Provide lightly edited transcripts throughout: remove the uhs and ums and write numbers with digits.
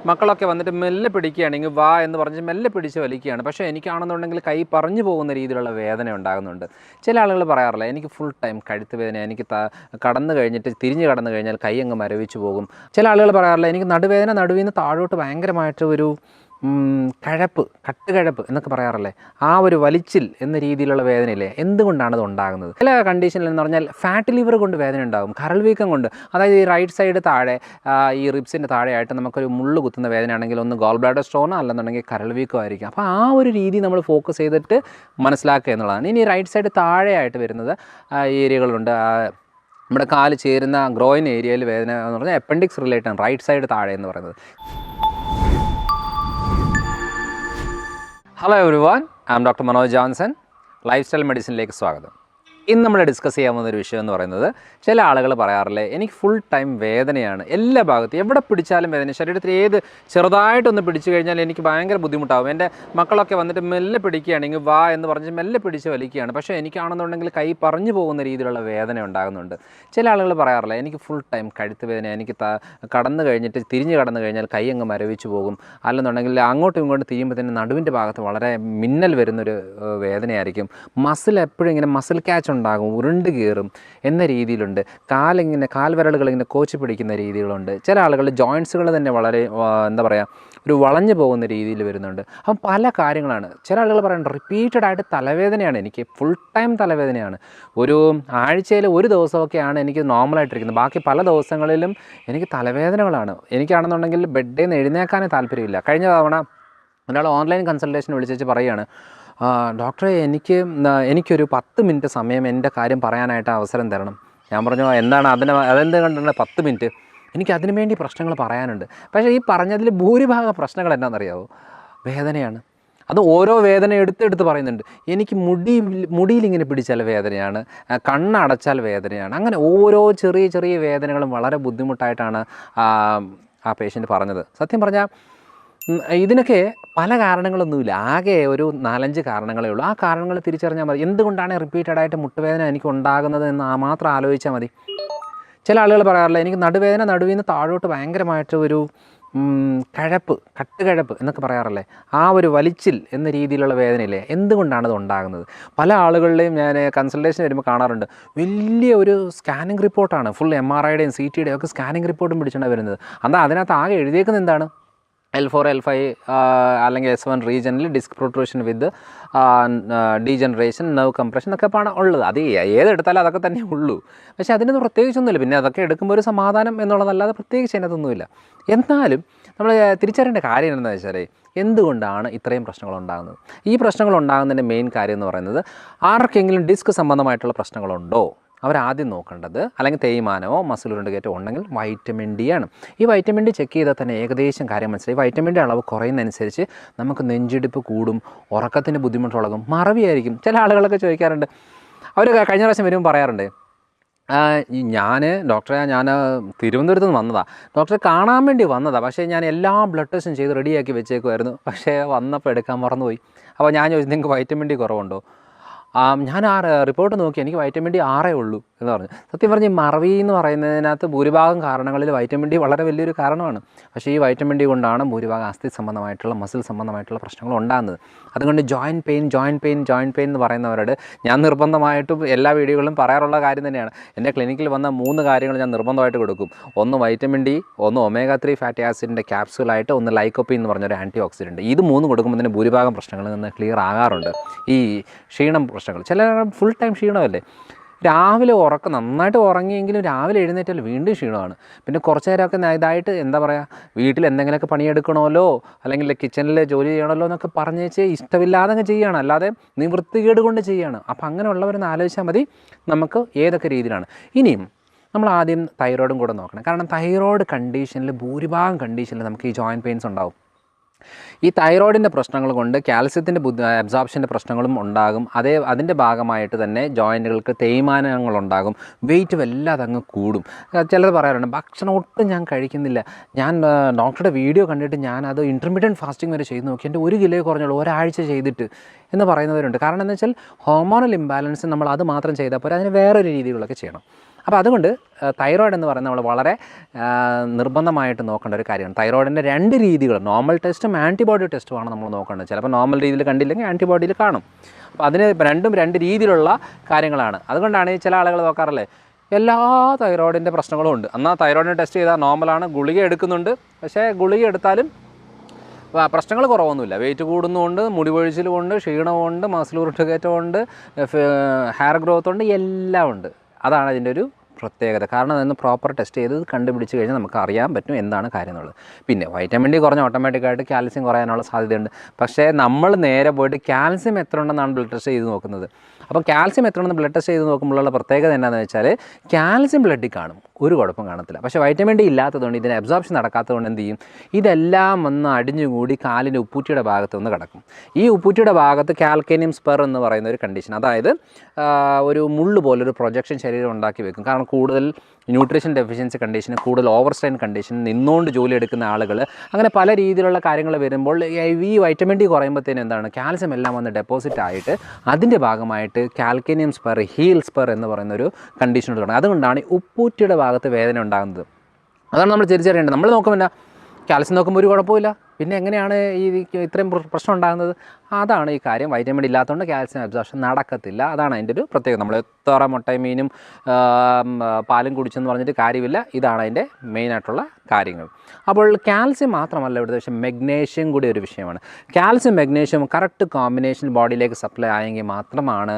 മക്കളൊക്കെ വന്നിട്ട് മെല്ലെ പിടിക്കുകയാണെങ്കിൽ വാ എന്ന് പറഞ്ഞ് മെല്ലെ പിടിച്ച് വലിക്കുകയാണ്. പക്ഷേ എനിക്കാണെന്നുണ്ടെങ്കിൽ കൈ പറഞ്ഞു പോകുന്ന രീതിയിലുള്ള വേദന ഉണ്ടാകുന്നുണ്ട്. ചില ആളുകൾ പറയാറില്ല, എനിക്ക് ഫുൾ ടൈം കഴുത്ത് വേദന, എനിക്ക് കടന്നു കഴിഞ്ഞിട്ട് തിരിഞ്ഞ് കടന്നു കഴിഞ്ഞാൽ കൈ അങ്ങ് മരവിച്ച് പോകും. ചില ആളുകൾ പറയാറില്ല, എനിക്ക് നടുവേദന, നടുവിൽ നിന്ന് താഴോട്ട് ഭയങ്കരമായിട്ട് ഒരു കട്ടുകഴപ്പ് എന്നൊക്കെ പറയാറില്ലേ, ആ ഒരു വലിച്ചിൽ എന്ന രീതിയിലുള്ള വേദനയില്ലേ, എന്തുകൊണ്ടാണ് അത് ഉണ്ടാകുന്നത്? ചില കണ്ടീഷനിൽ എന്ന് പറഞ്ഞാൽ ഫാറ്റ് ലിവർ കൊണ്ട് വേദന ഉണ്ടാകും, കരൾ വീക്കം കൊണ്ട്. അതായത് ഈ റൈറ്റ് സൈഡ് താഴെ ഈ റിബ്സിൻ്റെ താഴെയായിട്ട് നമുക്കൊരു മുള്ളു കുത്തുന്ന വേദനയാണെങ്കിൽ ഒന്ന് ഗോൾ ബ്ലാഡർ സ്റ്റോണോ അല്ലെന്നുണ്ടെങ്കിൽ കരൾ വീക്കം ആയിരിക്കും. അപ്പോൾ ആ ഒരു രീതി നമ്മൾ ഫോക്കസ് ചെയ്തിട്ട് മനസ്സിലാക്കുക എന്നുള്ളതാണ്. ഇനി റൈറ്റ് സൈഡ് താഴെയായിട്ട് വരുന്നത് ഏരിയകളുണ്ട്. നമ്മുടെ കാല് ചേരുന്ന ഗ്രോയിൻ ഏരിയയിൽ വേദന എന്ന് പറഞ്ഞാൽ അപ്പൻഡിക്സ് റിലേറ്റഡ് ആണ് റൈറ്റ് സൈഡ് താഴെ എന്ന് പറയുന്നത്. Hello everyone, I am doctor Manoj Johnson. Life style മെഡിസിനിലേക്ക് സ്വാഗതം. ഇന്ന് നമ്മൾ ഡിസ്കസ് ചെയ്യാൻ പോകുന്ന ഒരു വിഷയം എന്ന് പറയുന്നത്, ചില ആളുകൾ പറയാറില്ലേ, എനിക്ക് ഫുൾ ടൈം വേദനയാണ്, എല്ലാ ഭാഗത്തും എവിടെ പിടിച്ചാലും വേദന, ശരീരത്തിൽ ഏത് ചെറുതായിട്ടൊന്ന് പിടിച്ചു കഴിഞ്ഞാൽ എനിക്ക് ഭയങ്കര ബുദ്ധിമുട്ടാകും. എൻ്റെ മക്കളൊക്കെ വന്നിട്ട് മെല്ലെ പിടിക്കുകയാണെങ്കിൽ വാ എന്ന് പറഞ്ഞ് മെല്ലെ പിടിച്ച് വലിക്കുകയാണ്. പക്ഷേ എനിക്കാണെന്നുണ്ടെങ്കിൽ കൈ പറഞ്ഞു പോകുന്ന രീതിയിലുള്ള വേദന ഉണ്ടാകുന്നുണ്ട്. ചില ആളുകൾ പറയാറില്ല, എനിക്ക് ഫുൾ ടൈം കഴുത്ത് വേദന, എനിക്ക് കടന്നു കഴിഞ്ഞിട്ട് തിരിഞ്ഞ് കടന്നു കഴിഞ്ഞാൽ കൈ അങ്ങ് മരവിച്ച് പോകും, അല്ലെന്നുണ്ടെങ്കിൽ അങ്ങോട്ടും ഇങ്ങോട്ടും തിരിയുമ്പോൾ തന്നെ നടുവിൻ്റെ ഭാഗത്ത് വളരെ മിന്നൽ വരുന്നൊരു വേദനയായിരിക്കും. മസിൽ എപ്പോഴും ഇങ്ങനെ മസിൽ ക്യാച്ച് ഉണ്ടാകും, ഉരുണ്ട് കയറും എന്ന രീതിയിലുണ്ട്. കാൽവിരലുകളിങ്ങനെ കോച്ച് പിടിക്കുന്ന രീതികളുണ്ട്. ചില ആളുകളുടെ ജോയിൻറ്റ്സുകൾ തന്നെ വളരെ ഒരു വളഞ്ഞു പോകുന്ന രീതിയിൽ വരുന്നുണ്ട്. അപ്പം പല കാര്യങ്ങളാണ്. ചില ആളുകൾ പറയുന്നത് റിപ്പീറ്റഡ് ആയിട്ട് തലവേദനയാണ്, എനിക്ക് ഫുൾ ടൈം തലവേദനയാണ്, ഒരു ആഴ്ചയിൽ ഒരു ദിവസമൊക്കെയാണ് എനിക്ക് നോർമലായിട്ടിരിക്കുന്നത്, ബാക്കി പല ദിവസങ്ങളിലും എനിക്ക് തലവേദനകളാണ്. എനിക്കാണെന്നുണ്ടെങ്കിൽ ബെഡിൽ നിന്ന് എഴുന്നേക്കാനേ താല്പര്യമില്ല. കഴിഞ്ഞ തവണ ഒരാൾ ഓൺലൈൻ കൺസൾട്ടേഷൻ വിളിച്ച് പറയുകയാണ്, ഡോക്ടറെ എനിക്കൊരു 10 മിനിറ്റ് സമയം എൻ്റെ കാര്യം പറയാനായിട്ട് അവസരം തരണം. ഞാൻ പറഞ്ഞു, എന്താണ് അതെന്ത് കണ്ടിട്ടുണ്ട് 10 മിനിറ്റ്? എനിക്ക് അതിനു വേണ്ടി പ്രശ്നങ്ങൾ പറയാനുണ്ട്. പക്ഷേ ഈ പറഞ്ഞതിൽ ഭൂരിഭാഗം പ്രശ്നങ്ങൾ എന്താണെന്നറിയാമോ? വേദനയാണ്. അത് ഓരോ വേദന എടുത്തെടുത്ത് പറയുന്നുണ്ട്. എനിക്ക് മുടിയിലിങ്ങനെ പിടിച്ചാൽ വേദനയാണ്, കണ്ണടച്ചാൽ വേദനയാണ്. അങ്ങനെ ഓരോ ചെറിയ ചെറിയ വേദനകളും വളരെ ബുദ്ധിമുട്ടായിട്ടാണ് ആ പേഷ്യൻ്റ് പറഞ്ഞത്. സത്യം പറഞ്ഞാൽ ഇതിനൊക്കെ പല കാരണങ്ങളൊന്നുമില്ല, ആകെ ഒരു 4-5 കാരണങ്ങളേ ഉള്ളൂ. ആ കാരണങ്ങൾ തിരിച്ചറിഞ്ഞാൽ മതി. എന്തുകൊണ്ടാണ് റിപ്പീറ്റഡായിട്ട് മുട്ടുവേദന എനിക്ക് ഉണ്ടാകുന്നത് എന്ന് മാത്രം ആലോചിച്ചാൽ മതി. ചില ആളുകൾ പറയാറില്ല, എനിക്ക് നടുവേദന, നടുവിൽ നിന്ന് താഴോട്ട് ഭയങ്കരമായിട്ട് ഒരു കട്ടുകഴപ്പ് എന്നൊക്കെ പറയാറില്ലേ, ആ ഒരു വലിച്ചിൽ എന്ന രീതിയിലുള്ള വേദനയില്ലേ, എന്തുകൊണ്ടാണ് അത് ഉണ്ടാകുന്നത്? പല ആളുകളുടെയും ഞാൻ കൺസൾട്ടേഷൻ വരുമ്പോൾ കാണാറുണ്ട്, വലിയ ഒരു സ്കാനിങ് റിപ്പോർട്ടാണ്, ഫുൾ MRIയുടെയും CTയുടെയും ഒക്കെ സ്കാനിങ് റിപ്പോർട്ടും പിടിച്ചുകൊണ്ടാണ് വരുന്നത്. എന്നാൽ അതിനകത്ത് ആകെ എഴുതിയേക്കുന്നത് എന്താണ്? L4, L5 അല്ലെങ്കിൽ S1 റീജനിൽ disc protrusion with degeneration, nerve compression എന്നൊക്കെ ഉള്ളത്. അത് ഏതെടുത്താലും അതൊക്കെ തന്നെ ഉള്ളൂ. പക്ഷേ അതിനൊന്നും പ്രത്യേകിച്ചൊന്നുമില്ല. പിന്നെ അതൊക്കെ എടുക്കുമ്പോൾ ഒരു സമാധാനം എന്നുള്ളതല്ലാതെ പ്രത്യേകിച്ച് അതിനകത്തൊന്നുമില്ല. എന്നാലും നമ്മൾ തിരിച്ചറിയേണ്ട കാര്യം എന്താണെന്ന് വെച്ചാൽ, എന്തുകൊണ്ടാണ് ഇത്രയും പ്രശ്നങ്ങൾ ഉണ്ടാകുന്നത്? ഈ പ്രശ്നങ്ങൾ ഉണ്ടാകുന്നതിൻ്റെ മെയിൻ കാര്യം എന്ന് പറയുന്നത്, ആർക്കെങ്കിലും ഡിസ്ക് സംബന്ധമായിട്ടുള്ള പ്രശ്നങ്ങളുണ്ടോ അവരാദ്യം നോക്കേണ്ടത്, അല്ലെങ്കിൽ തേയ്മാനമോ മസിൽ ഉരുണ്ടുകയറ്റോ ഉണ്ടെങ്കിൽ വൈറ്റമിൻ ഡി ആണ്. ഈ വൈറ്റമിൻ ഡി ചെക്ക് ചെയ്താൽ തന്നെ ഏകദേശം കാര്യം മനസ്സിലായി. വൈറ്റമിൻ ഡി അളവ് കുറയുന്നതനുസരിച്ച് നമുക്ക് നെഞ്ചിടിപ്പ് കൂടും, ഉറക്കത്തിൻ്റെ ബുദ്ധിമുട്ടുള്ളതും, മറവിയായിരിക്കും. ചില ആളുകളൊക്കെ ചോദിക്കാറുണ്ട്, അവർ കഴിഞ്ഞ പ്രാവശ്യം വരുമ്പോൾ പറയാറുണ്ട്, ഡോക്ടറെ ഞാൻ തിരുവനന്തപുരത്ത് നിന്ന് വന്നതാണ്, ഡോക്ടറെ കാണാൻ വേണ്ടി വന്നതാണ്, പക്ഷേ ഞാൻ എല്ലാ ബ്ലഡ് ടെസ്റ്റും ചെയ്ത് റെഡിയാക്കി വെച്ചേക്കുമായിരുന്നു, പക്ഷേ വന്നപ്പോൾ എടുക്കാൻ മറന്നുപോയി. അപ്പോൾ ഞാൻ ചോദിച്ചു, നിങ്ങൾക്ക് വൈറ്റമിൻ ഡി കുറവുണ്ടോ? ഞാൻ റിപ്പോർട്ട് നോക്കി, എനിക്ക് വൈറ്റമിൻ ഡി 6 ഉള്ളൂ എന്ന് പറഞ്ഞു. സത്യം പറഞ്ഞ് മറവി എന്ന് പറയുന്നതിനകത്ത് ഭൂരിഭാഗം കാരണങ്ങളിൽ വൈറ്റമിൻ ഡി വളരെ വലിയൊരു കാരണമാണ്. പക്ഷേ ഈ വൈറ്റമിൻ ഡി കൊണ്ടാണ് ഭൂരിഭാഗം അസ്ഥി സംബന്ധമായിട്ടുള്ള മസിൽ സംബന്ധമായിട്ടുള്ള പ്രശ്നങ്ങൾ ഉണ്ടാകുന്നത്. അതുകൊണ്ട് ജോയിൻറ്റ് പെയിൻ എന്ന് പറയുന്നവരോട് ഞാൻ നിർബന്ധമായിട്ടും എല്ലാ വീഡിയോകളിലും പറയാറുള്ള കാര്യം തന്നെയാണ്. എൻ്റെ ക്ലിനിക്കിൽ വന്ന 3 കാര്യങ്ങൾ ഞാൻ നിർബന്ധമായിട്ട് കൊടുക്കും. ഒന്ന് വൈറ്റമിൻ ഡി, ഒന്ന് omega-3 ഫാറ്റി ആസിഡിൻ്റെ ക്യാപ്സ്യൂളായിട്ട്, ഒന്ന് ലൈക്കോപ്പീൻ എന്ന് പറഞ്ഞൊരു ആൻറ്റി ഓക്സിഡൻറ്റ്. ഇത് 3 കൊടുക്കുമ്പോൾ തന്നെ ഭൂരിഭാഗം പ്രശ്നങ്ങളിൽ നിന്ന് ക്ലിയർ ആകാറുണ്ട്. ഈ ക്ഷീണം പ്രശ്നങ്ങൾ, ചില ഫുൾ ടൈം ക്ഷീണമല്ലേ, രാവിലെ നന്നായിട്ട് ഉറങ്ങിയെങ്കിലും രാവിലെ എഴുന്നേറ്റാൽ വീണ്ടും ക്ഷീണമാണ്. പിന്നെ കുറച്ച് നേരമൊക്കെ ഇതായിട്ട് വീട്ടിൽ എന്തെങ്കിലുമൊക്കെ പണിയെടുക്കണമല്ലോ, അല്ലെങ്കിൽ കിച്ചണിൽ ജോലി ചെയ്യണമല്ലോ എന്നൊക്കെ പറഞ്ഞേച്ച് ഇഷ്ടമില്ലാതെ അങ്ങ് ചെയ്യുകയാണ്, അല്ലാതെ നിവൃത്തികേട് കൊണ്ട് ചെയ്യുകയാണ്. അപ്പോൾ അങ്ങനെയുള്ളവരൊന്ന് ആലോചിച്ചാൽ മതി നമുക്ക് ഏതൊക്കെ രീതിയിലാണ്. ഇനിയും നമ്മൾ ആദ്യം തൈറോയിഡും കൂടെ നോക്കണം. കാരണം തൈറോയിഡ് കണ്ടീഷനിൽ ഭൂരിഭാഗം കണ്ടീഷനിൽ നമുക്ക് ഈ ജോയിൻറ്റ് പെയിൻസ് ഉണ്ടാവും. ഈ തൈറോയിഡിൻ്റെ പ്രശ്നങ്ങൾ കൊണ്ട് കാൽസ്യത്തിൻ്റെ അബ്സോർപ്ഷൻ്റെ പ്രശ്നങ്ങളും ഉണ്ടാകും. അതിൻ്റെ ഭാഗമായിട്ട് തന്നെ ജോയിൻറ്റുകൾക്ക് തേയ്മാനങ്ങളുണ്ടാകും, വെയിറ്റ് വല്ലാതെ അങ്ങ് കൂടും. ചിലർ പറയാറുണ്ട്, ഭക്ഷണം ഒട്ടും ഞാൻ കഴിക്കുന്നില്ല, ഞാൻ ഡോക്ടറുടെ വീഡിയോ കണ്ടിട്ട് ഞാനത് ഇൻ്റർമീഡിയറ്റ് ഫാസ്റ്റിംഗ് വരെ ചെയ്ത് നോക്കി, എൻ്റെ 1 കിലോ കുറഞ്ഞുള്ളൂ ഒരാഴ്ച ചെയ്തിട്ട് എന്ന് പറയുന്നവരുണ്ട്. കാരണം എന്താ വെച്ചാൽ ഹോർമോണൽ ഇംബാലൻസ് നമ്മൾ അത് മാത്രം ചെയ്താൽ പോരാ, അതിന് വേറൊരു രീതികളൊക്കെ ചെയ്യണം. അപ്പോൾ അതുകൊണ്ട് തൈറോയ്ഡ് എന്ന് പറയുന്നത് നമ്മൾ വളരെ നിർബന്ധമായിട്ട് നോക്കേണ്ട ഒരു കാര്യമാണ്. തൈറോയിഡിൻ്റെ 2 രീതികൾ, നോർമൽ ടെസ്റ്റും ആൻറ്റിബോഡി ടെസ്റ്റുമാണ് നമ്മൾ നോക്കേണ്ടത്. ചിലപ്പോൾ നോർമൽ രീതിയിൽ കണ്ടില്ലെങ്കിൽ ആൻറ്റിബോഡിയിൽ കാണും. അപ്പോൾ അതിന് രണ്ടും 2 രീതിയിലുള്ള കാര്യങ്ങളാണ്. അതുകൊണ്ടാണ് ഈ ചില ആളുകൾ നോക്കാറില്ലേ, എല്ലാ തൈറോയിഡിൻ്റെ പ്രശ്നങ്ങളും ഉണ്ട്, എന്നാൽ തൈറോയിഡിന് ടെസ്റ്റ് ചെയ്താൽ നോർമലാണ്, ഗുളിക എടുക്കുന്നുണ്ട്, പക്ഷേ ഗുളിക എടുത്താലും പ്രശ്നങ്ങൾ കുറവൊന്നുമില്ല. വെയിറ്റ് കൂടുന്നുമുണ്ട്, മുടി പൊഴിച്ചിലുമുണ്ട്, ക്ഷീണമുണ്ട്, മസിൽ ഉരുട്ടുകയറ്റമുണ്ട്, ഹെയർ ഗ്രോത്ത് ഉണ്ട്, എല്ലാം ഉണ്ട്. അതാണ് അതിൻ്റെ ഒരു പ്രത്യേകത. കാരണം അതൊന്ന് പ്രോപ്പർ ടെസ്റ്റ് ചെയ്ത് കണ്ടുപിടിച്ച് കഴിഞ്ഞാൽ നമുക്ക് അറിയാൻ പറ്റും എന്താണ് കാര്യം എന്നുള്ളത്. പിന്നെ വൈറ്റമിൻ ഡി കുറഞ്ഞ ഓട്ടോമാറ്റിക്കായിട്ട് കാൽസ്യം കുറയാനുള്ള സാധ്യതയുണ്ട്. പക്ഷേ നമ്മൾ നേരെ പോയിട്ട് കാൽസ്യം എത്ര ഉണ്ടെന്നാണ് ബ്ലഡ് ടെസ്റ്റ് ചെയ്ത് നോക്കുന്നത്. അപ്പോൾ കാൽസ്യം എത്ര ഉണ്ടെന്ന് ബ്ലഡ് ടെസ്റ്റ് ചെയ്ത് നോക്കുമ്പോഴുള്ള പ്രത്യേകത എന്താണെന്ന് വെച്ചാൽ കാൽസ്യം ബ്ലഡിൽ കാണും, ഒരു കുഴപ്പം കാണത്തില്ല. പക്ഷേ വൈറ്റമിൻ ഡി ഇല്ലാത്തതുകൊണ്ട്, ഇതിന് അബ്സോർപ്ഷൻ നടക്കാത്തതുകൊണ്ട് എന്ത് ചെയ്യും, ഇതെല്ലാം ഒന്ന് അടിഞ്ഞുകൂടി കാലിൻ്റെ ഉപ്പൂറ്റിയുടെ ഭാഗത്ത് ഒന്ന് കിടക്കും. ഈ ഉപ്പൂറ്റിയുടെ ഭാഗത്ത് കാൽക്കേനിയം സ്പെർ എന്ന് പറയുന്ന ഒരു കണ്ടീഷൻ, അതായത് ഒരു മുള്ളു പോലൊരു പ്രൊജക്ഷൻ ശരീരം ഉണ്ടാക്കി വെക്കും. കാരണം കൂടുതൽ ന്യൂട്രീഷൻ ഡെഫിഷ്യൻസി കണ്ടീഷൻ, കൂടുതൽ ഓവർ സ്ട്രെയിൻ കണ്ടീഷൻ, നിന്നുകൊണ്ട് ജോലി എടുക്കുന്ന ആളുകൾ, അങ്ങനെ പല രീതിയിലുള്ള കാര്യങ്ങൾ വരുമ്പോൾ ഈ വൈറ്റമിൻ ഡി കുറയുമ്പോഴത്തേനും എന്താണ്, കാൽസ്യം എല്ലാം വന്ന് ഡെപ്പോസിറ്റ് ആയിട്ട് അതിൻ്റെ ഭാഗമായിട്ട് കാൽക്കേനിയം സ്പെർ, ഹീൽ സ്പെർ എന്ന് പറയുന്നൊരു കണ്ടീഷൻ തുടങ്ങും. അതുകൊണ്ടാണ് ഉപ്പൂറ്റിയുടെ ഭാഗത്ത് വേദന ഉണ്ടാകുന്നത്. അതാണ് നമ്മൾ തിരിച്ചറിയേണ്ടത്. നമ്മൾ നോക്കുമ്പോൾ കാൽസ്യം നോക്കുമ്പോൾ ഒരു കുഴപ്പമില്ല, പിന്നെ എങ്ങനെയാണ് ഈ ഇത്രയും പ്രശ്നം ഉണ്ടാകുന്നത്? അതാണ് ഈ കാര്യം. വൈറ്റമിൻ ഡി ഇല്ലാത്തതുകൊണ്ട് കാൽസ്യം അബ്സോർപ്ഷൻ നടക്കത്തില്ല. അതാണ് അതിൻ്റെ ഒരു പ്രത്യേകത. നമ്മൾ എത്ര മുട്ടയും മീനും പാലും കുടിച്ചെന്ന് പറഞ്ഞിട്ട് കാര്യമില്ല. ഇതാണ് അതിൻ്റെ മെയിനായിട്ടുള്ള കാര്യങ്ങൾ. അപ്പോൾ കാൽസ്യം മാത്രമല്ല ഇവിടുത്തെ വിഷയം, മെഗ്നേഷ്യം കൂടി ഒരു വിഷയമാണ്. കാൽസ്യം മെഗ്നേഷ്യം കറക്റ്റ് കോമ്പിനേഷൻ ബോഡിയിലേക്ക് സപ്ലൈ ആയെങ്കിൽ മാത്രമാണ്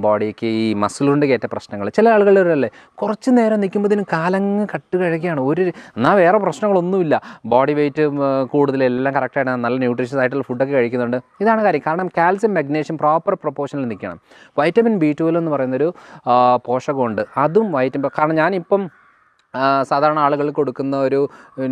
ബോഡിക്ക് ഈ മസിലുകൊണ്ട് കയറ്റ പ്രശ്നങ്ങൾ. ചില ആളുകളല്ലേ കുറച്ച് നേരം നിൽക്കുമ്പോഴത്തേനും കാലങ്ങ് കട്ട് കഴിക്കുകയാണ്, എന്നാൽ വേറെ പ്രശ്നങ്ങളൊന്നുമില്ല, ബോഡി വെയിറ്റ് കൂടുതലെല്ലാം കറക്റ്റായിട്ട് നല്ല ന്യൂട്രീഷ്യസ് ആയിട്ടുള്ള ഫുഡൊക്കെ കഴിക്കുന്നുണ്ട്. ഇതാണ് കാര്യം. കാരണം കാൽസ്യം മെഗ്നേഷ്യം പ്രോപ്പർ പ്രൊപ്പോർഷനിൽ നിൽക്കണം. വൈറ്റമിൻ B12 എന്ന് പറയുന്നൊരു പോഷകമുണ്ട്, അതും കാരണം ഞാനിപ്പം സാധാരണ ആളുകൾക്ക് കൊടുക്കുന്ന ഒരു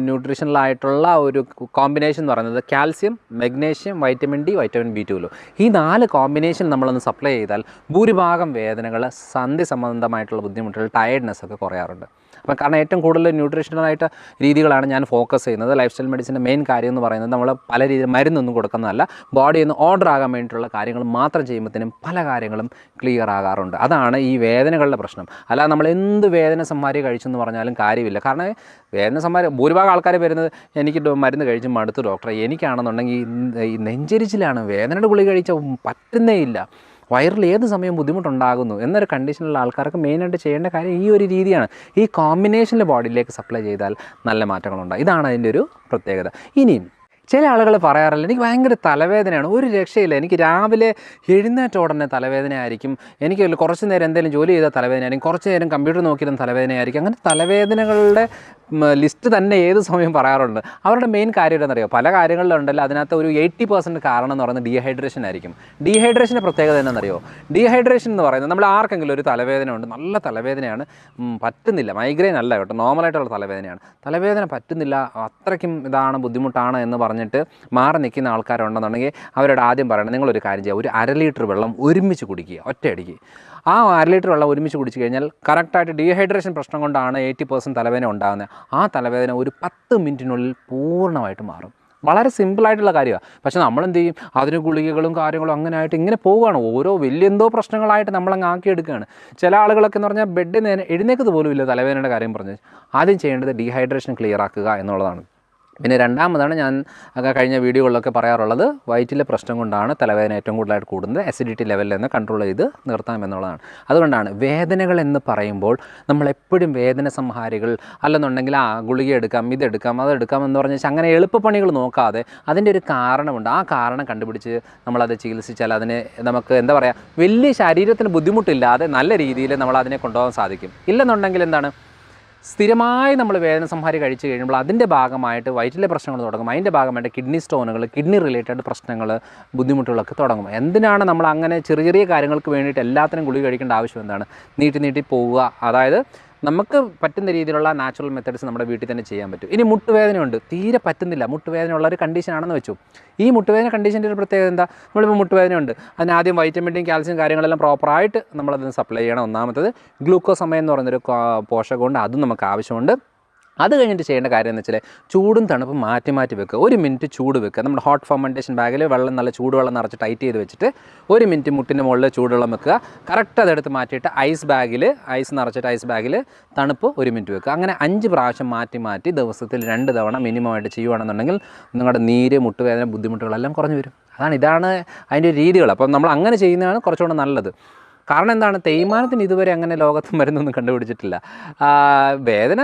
ന്യൂട്രീഷണലായിട്ടുള്ള ഒരു കോമ്പിനേഷൻ എന്ന് പറയുന്നത് calcium, magnesium, vitamin D, vitamin B12. ഈ 4 കോമ്പിനേഷൻ നമ്മളൊന്ന് സപ്ലൈ ചെയ്താൽ ഭൂരിഭാഗം വേദനകൾ, സന്ധി സംബന്ധമായിട്ടുള്ള ബുദ്ധിമുട്ടുകൾ, ടയർഡ്നെസ് ഒക്കെ കുറയാറുണ്ട്. അപ്പം കാരണം ഏറ്റവും കൂടുതൽ ന്യൂട്രീഷണലായിട്ട് രീതികളാണ് ഞാൻ ഫോക്കസ് ചെയ്യുന്നത്. ലൈഫ് സ്റ്റൈൽ മെഡിസിൻ്റെ മെയിൻ കാര്യം എന്ന് പറയുന്നത് നമ്മൾ പല രീതിയിൽ മരുന്നൊന്നും കൊടുക്കുന്നതല്ല, ബോഡി ഒന്ന് ഓർഡർ ആകാൻ വേണ്ടിയിട്ടുള്ള കാര്യങ്ങൾ മാത്രം ചെയ്യുമ്പോഴത്തേനും പല കാര്യങ്ങളും ക്ലിയർ ആകാറുണ്ട്. അതാണ് ഈ വേദനകളുടെ പ്രശ്നം. അല്ലാതെ നമ്മൾ എന്ത് വേദന സംഹാരി കഴിച്ചെന്ന് പറഞ്ഞാലും കാര്യമില്ല. കാരണം വേദന സംഹാരി ഭൂരിഭാഗം ആൾക്കാർ വരുന്നത്, എനിക്ക് മരുന്ന് കഴിച്ച് മടുത്തു ഡോക്ടറെ, എനിക്കാണെന്നുണ്ടെങ്കിൽ ഈ നെഞ്ചരിച്ചിലാണ്, വേദനയുടെ ഗുളിക കഴിച്ചാൽ പറ്റുന്നേ ഇല്ല, വയറിൽ ഏത് സമയം ബുദ്ധിമുട്ടുണ്ടാകുന്നു എന്നൊരു കണ്ടീഷനിലുള്ള ആൾക്കാർക്ക് മെയിനായിട്ട് ചെയ്യേണ്ട കാര്യം ഈ ഒരു രീതിയാണ്. ഈ കോമ്പിനേഷനിൽ ബോഡിയിലേക്ക് സപ്ലൈ ചെയ്താൽ നല്ല മാറ്റങ്ങളുണ്ടാകും. ഇതാണ് അതിൻ്റെ ഒരു പ്രത്യേകത. ഇനിയും ചില ആളുകൾ പറയാറില്ല, എനിക്ക് ഭയങ്കര തലവേദനയാണ്, ഒരു രക്ഷയില്ല, എനിക്ക് രാവിലെ എഴുന്നേറ്റ ഉടനെ തലവേദനയായിരിക്കും, എനിക്ക് കുറച്ച് നേരം എന്തെങ്കിലും ജോലി ചെയ്താൽ തലവേദനയായിരിക്കും, കുറച്ച് നേരം കമ്പ്യൂട്ടർ നോക്കിയാലും തലവേദനയായിരിക്കും. അങ്ങനെ തലവേദനകളുടെ ലിസ്റ്റ് തന്നെ ഏത് സമയം പറയാറുണ്ട്. അവരുടെ മെയിൻ കാര്യം എന്താണെന്നറിയോ, പല കാര്യങ്ങളിലുണ്ടല്ലോ, അതിനകത്ത് ഒരു 80% കാരണം എന്ന് പറയുന്നത് ഡീഹൈഡ്രേഷൻ ആയിരിക്കും. ഡീഹൈഡ്രേഷൻ്റെ പ്രത്യേകത എന്താണെന്നറിയോ, ഡീഹൈഡ്രേഷൻ എന്ന് പറയുന്നത് നമ്മൾ ആർക്കെങ്കിലും ഒരു തലവേദന ഉണ്ട്, നല്ല തലവേദനയാണ്, പറ്റുന്നില്ല, മൈഗ്രെയിൻ അല്ല കേട്ടോ, നോർമലായിട്ടുള്ള തലവേദനയാണ്, തലവേദന പറ്റുന്നില്ല, അത്രയ്ക്കും ഇതാണ് ബുദ്ധിമുട്ടാണ് എന്ന് പറഞ്ഞിട്ട് മാറി നിൽക്കുന്ന ആൾക്കാരുണ്ടെന്നുണ്ടെങ്കിൽ അവരോട് ആദ്യം പറയണം, നിങ്ങളൊരു കാര്യം ചെയ്യുക, ഒരു 1/2 ലിറ്റർ വെള്ളം ഒരുമിച്ച് കുടിക്കുക, ഒറ്റയടിക്ക്. ആ 1/2 ലിറ്റർ വെള്ളം ഒരുമിച്ച് കുടിച്ച് കഴിഞ്ഞാൽ കറക്റ്റായിട്ട് ഡീഹൈഡ്രേഷൻ പ്രശ്നം കൊണ്ടാണ് 80% തലവേദന ഉണ്ടാകുന്നത്. ആ തലവേദന ഒരു 10 മിനിറ്റിനുള്ളിൽ പൂർണ്ണമായിട്ട് മാറും. വളരെ സിമ്പിളായിട്ടുള്ള കാര്യമാണ്. പക്ഷേ നമ്മളെന്ത് ചെയ്യും, അതിന് ഗുളികകളും കാര്യങ്ങളും അങ്ങനെ ആയിട്ട് ഇങ്ങനെ പോവുകയാണ്, ഓരോ വലിയെന്തോ പ്രശ്നങ്ങളായിട്ട് നമ്മളങ്ങ് ആക്കിയെടുക്കുകയാണ്. ചില ആളുകളൊക്കെ എന്ന് പറഞ്ഞാൽ ബെഡ് നേരെ എഴുന്നേക്കത് പോലും ഇല്ല തലവേദനയുടെ കാര്യം പറഞ്ഞ്. ആദ്യം ചെയ്യേണ്ടത് ഡീഹൈഡ്രേഷൻ ക്ലിയർ ആക്കുക എന്നുള്ളതാണ്. പിന്നെ രണ്ടാമതാണ് ഞാൻ കഴിഞ്ഞ വീഡിയോകളിലൊക്കെ പറയാറുള്ളത്, വയറ്റിലെ പ്രശ്നം കൊണ്ടാണ് തലവേദന ഏറ്റവും കൂടുതലായിട്ട് കൂടുന്നത്. അസിഡിറ്റി ലെവലിൽ നിന്ന് കൺട്രോൾ ചെയ്ത് നിർത്താം എന്നുള്ളതാണ്. അതുകൊണ്ടാണ് വേദനകൾ എന്ന് പറയുമ്പോൾ നമ്മളെപ്പോഴും വേദന സംഹാരികൾ അല്ലെന്നുണ്ടെങ്കിൽ ഗുളിക എടുക്കാം, ഇതെടുക്കാം, അതെടുക്കാം എന്ന് പറഞ്ഞാൽ അങ്ങനെ എളുപ്പപ്പണികൾ നോക്കാതെ അതിൻ്റെ ഒരു കാരണമുണ്ട്. ആ കാരണം കണ്ടുപിടിച്ച് നമ്മളത് ചികിത്സിച്ചാൽ അതിന് നമുക്ക് എന്താ പറയുക, വലിയ ശരീരത്തിന് ബുദ്ധിമുട്ടില്ലാതെ നല്ല രീതിയിൽ നമ്മളതിനെ കൊണ്ടുപോകാൻ സാധിക്കും. ഇല്ലെന്നുണ്ടെങ്കിൽ എന്താണ്, സ്ഥിരമായി നമ്മൾ വേദന സംഹാരി കഴിച്ച് കഴിയുമ്പോൾ അതിൻ്റെ ഭാഗമായിട്ട് വയറ്റിലെ പ്രശ്നങ്ങൾ തുടങ്ങും. അതിൻ്റെ ഭാഗമായിട്ട് കിഡ്നി സ്റ്റോണുകൾ, കിഡ്നി റിലേറ്റഡ് പ്രശ്നങ്ങൾ, ബുദ്ധിമുട്ടുകളൊക്കെ തുടങ്ങും. എന്തിനാണ് നമ്മൾ അങ്ങനെ ചെറിയ ചെറിയ കാര്യങ്ങൾക്ക് വേണ്ടിയിട്ട് എല്ലാത്തിനും ഗുളിക കഴിക്കേണ്ട ആവശ്യം എന്താണ്? നീട്ടി പോവുക. അതായത് നമുക്ക് പറ്റുന്ന രീതിയിലുള്ള നാച്ചുറൽ മെത്തേഡ്സ് നമ്മുടെ വീട്ടിൽ തന്നെ ചെയ്യാൻ പറ്റും. ഇനി മുട്ടുവേദനയുണ്ട്, തീരെ പറ്റുന്നില്ല, മുട്ടുവേദനയുള്ള ഒരു കണ്ടീഷനാണെന്ന് വെച്ചു. ഈ മുട്ടുവേദന കണ്ടീഷൻ്റെ ഒരു പ്രത്യേകത എന്താ, നമ്മളിപ്പോൾ മുട്ടുവേദനയുണ്ട്, അതിന് ആദ്യം വൈറ്റമിൻ ഡിയും കാൽസ്യം കാര്യങ്ങളെല്ലാം പ്രോപ്പറായിട്ട് നമ്മളതിന് സപ്ലൈ ചെയ്യണം. ഒന്നാമത്തത് ഗ്ലൂക്കോസമയം എന്ന് പറയുന്നൊരു പോഷകമുണ്ട്, അതും നമുക്ക് ആവശ്യമുണ്ട്. അത് കഴിഞ്ഞിട്ട് ചെയ്യേണ്ട കാര്യം എന്ന് വെച്ചാൽ ചൂടും തണുപ്പും മാറ്റി മാറ്റി വെക്കുക. 1 മിനിറ്റ് ചൂട് വെക്കുക. നമ്മുടെ ഹോട്ട് ഫെർമെൻറ്റേഷൻ ബാഗിൽ വെള്ളം നല്ല ചൂടുവെള്ളം നിറച്ച് ടൈറ്റ് ചെയ്ത് വെച്ചിട്ട് 1 മിനിറ്റ് മുട്ടിൻ്റെ മുകളിൽ ചൂടുവെള്ളം വെക്കുക. കറക്റ്റ് അതെടുത്ത് മാറ്റിയിട്ട് ഐസ് നിറച്ചിട്ട് ഐസ് ബാഗിൽ തണുപ്പ് 1 മിനിറ്റ് വെക്കുക. അങ്ങനെ 5 പ്രാവശ്യം മാറ്റി മാറ്റി ദിവസത്തിൽ 2 തവണ മിനിമമായിട്ട് ചെയ്യുകയാണെന്നുണ്ടെങ്കിൽ നിങ്ങളുടെ നീര്, മുട്ടുവേദന, ബുദ്ധിമുട്ടുകളെല്ലാം കുറഞ്ഞു വരും. ഇതാണ് അതിൻ്റെ രീതികൾ. അപ്പം നമ്മൾ അങ്ങനെ ചെയ്യുന്നതാണ് കുറച്ചുകൂടെ നല്ലത്. കാരണം എന്താണ്, തേയ്മാനത്തിന് ഇതുവരെ അങ്ങനെ ലോകത്ത് മരുന്നൊന്നും കണ്ടുപിടിച്ചിട്ടില്ല. വേദന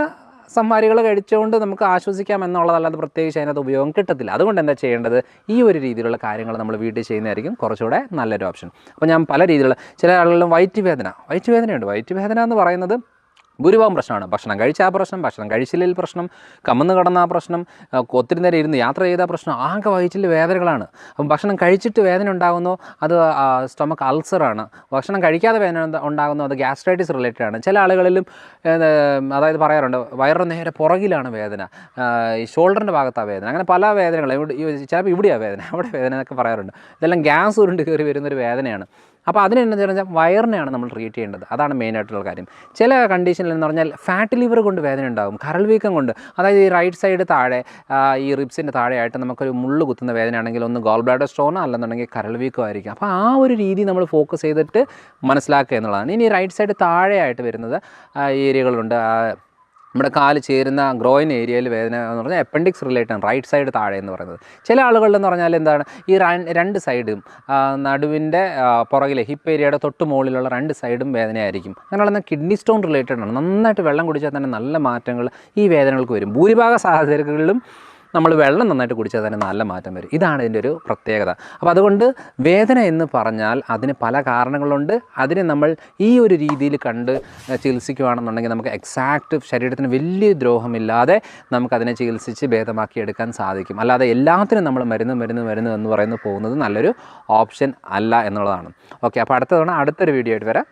സംഹാരികൾ കഴിച്ചുകൊണ്ട് നമുക്ക് ആശ്വസിക്കാം എന്നുള്ളതല്ലാതെ പ്രത്യേകിച്ച് അതിനകത്ത് ഉപയോഗം കിട്ടത്തില്ല. അതുകൊണ്ട് എന്താ ചെയ്യേണ്ടത്, ഈ ഒരു രീതിയിലുള്ള കാര്യങ്ങൾ നമ്മൾ വീട്ടിൽ ചെയ്യുന്നതായിരിക്കും കുറച്ചുകൂടെ നല്ലൊരു ഓപ്ഷൻ. അപ്പോൾ ഞാൻ പല രീതിയിലുള്ള, ചില ആളുകളും വയറ്റ് വേദനയുണ്ട്. വയറ്റ് വേദന എന്ന് പറയുന്നത് ഭൂരിഭാഗം പ്രശ്നമാണ്. ഭക്ഷണം കഴിച്ചാൽ പ്രശ്നം, ഭക്ഷണം കഴിച്ചില്ലെങ്കിൽ പ്രശ്നം, കമന്ന് കിടന്ന പ്രശ്നം, ഒത്തിരി നേരം ഇരുന്ന് യാത്ര ചെയ്താൽ പ്രശ്നം, ആകെ വയറ്റിൽ വേദനകളാണ്. അപ്പം ഭക്ഷണം കഴിച്ചിട്ട് വേദന ഉണ്ടാകുന്നു, അത് സ്റ്റൊമക്ക് അൾസറാണ്. ഭക്ഷണം കഴിക്കാതെ വേദന ഉണ്ടാകുന്നു, അത് ഗ്യാസ്ട്രൈറ്റിസ് റിലേറ്റഡ് ആണ്. ചില ആളുകളിലും അതായത് പറയാറുണ്ട് വയറിന് നേരെ പുറകിലാണ് വേദന, ഈ ഷോൾഡറിൻ്റെ ഭാഗത്താണ് വേദന, അങ്ങനെ പല വേദനകളും. ചിലപ്പോൾ ഇവിടെയാണ് വേദന, അവിടെ വേദന എന്നൊക്കെ പറയാറുണ്ട്. ഇതെല്ലാം ഗ്യാസ് ഉരുണ്ട് കയറി വരുന്നൊരു വേദനയാണ്. അപ്പോൾ അതിനെന്ന് വെച്ചാൽ വയറിനെയാണ് നമ്മൾ ട്രീറ്റ് ചെയ്യേണ്ടത്. അതാണ് മെയിനായിട്ടുള്ള കാര്യം. ചില കണ്ടീഷനിൽ എന്ന് പറഞ്ഞാൽ ഫാറ്റ് ലിവർ കൊണ്ട് വേദന ഉണ്ടാകും, കരൾ വീക്കം കൊണ്ട്. അതായത് ഈ റൈറ്റ് സൈഡ് താഴെ ഈ റിബ്സിൻ്റെ താഴെയായിട്ട് നമുക്കൊരു മുള്ളു കുത്തുന്ന വേദനയാണെങ്കിൽ ഒന്ന് ഗോൾ ബ്ലാഡർ സ്റ്റോണോ അല്ലെന്നുണ്ടെങ്കിൽ കരൾ വീക്കമായിരിക്കും. അപ്പോൾ ആ ഒരു രീതി നമ്മൾ ഫോക്കസ് ചെയ്തിട്ട് മനസ്സിലാക്കുക എന്നുള്ളതാണ്. ഇനി റൈറ്റ് സൈഡ് താഴെയായിട്ട് വരുന്നത് ഏരിയകളുണ്ട്. നമ്മുടെ കാല് ചേരുന്ന ഗ്രോയിൻ ഏരിയയിൽ വേദന എന്ന് പറഞ്ഞാൽ അപ്പൻഡിക്സ് റിലേറ്റഡ് ആണ്, റൈറ്റ് സൈഡ് താഴെ എന്ന് പറയുന്നത്. ചില ആളുകളിലെന്ന് പറഞ്ഞാൽ എന്താണ്, ഈ 2 സൈഡും നടുവിൻ്റെ പുറകിലെ ഹിപ്പ് ഏരിയയുടെ തൊട്ട് മുകളിലുള്ള 2 സൈഡും വേദനയായിരിക്കും. അങ്ങനെയുള്ള കിഡ്നി സ്റ്റോൺ റിലേറ്റഡ് ആണ്. നന്നായിട്ട് വെള്ളം കുടിച്ചാൽ തന്നെ നല്ല മാറ്റങ്ങൾ ഈ വേദനകൾക്ക് വരും. ഭൂരിഭാഗ സാഹചര്യങ്ങളിലും നമ്മൾ വെള്ളം നന്നായിട്ട് കുടിച്ചാൽ തന്നെ നല്ല മാറ്റം വരും. ഇതാണ് ഇതിൻ്റെ ഒരു പ്രത്യേകത. അപ്പോൾ അതുകൊണ്ട് വേദന എന്ന് പറഞ്ഞാൽ അതിന് പല കാരണങ്ങളുണ്ട്. അതിനെ നമ്മൾ ഈ ഒരു രീതിയിൽ കണ്ട് ചികിത്സിക്കുകയാണെന്നുണ്ടെങ്കിൽ നമുക്ക് എക്സാക്റ്റ് ശരീരത്തിന് വലിയ ദ്രോഹമില്ലാതെ നമുക്കതിനെ ചികിത്സിച്ച് ഭേദമാക്കിയെടുക്കാൻ സാധിക്കും. അല്ലാതെ എല്ലാത്തിനും നമ്മൾ മരുന്ന് എന്ന് പറയുന്നത് പോകുന്നത് നല്ലൊരു ഓപ്ഷൻ അല്ല എന്നുള്ളതാണ്. ഓക്കെ, അപ്പോൾ അടുത്ത തവണ അടുത്തൊരു വീഡിയോ ആയിട്ട് വരാം.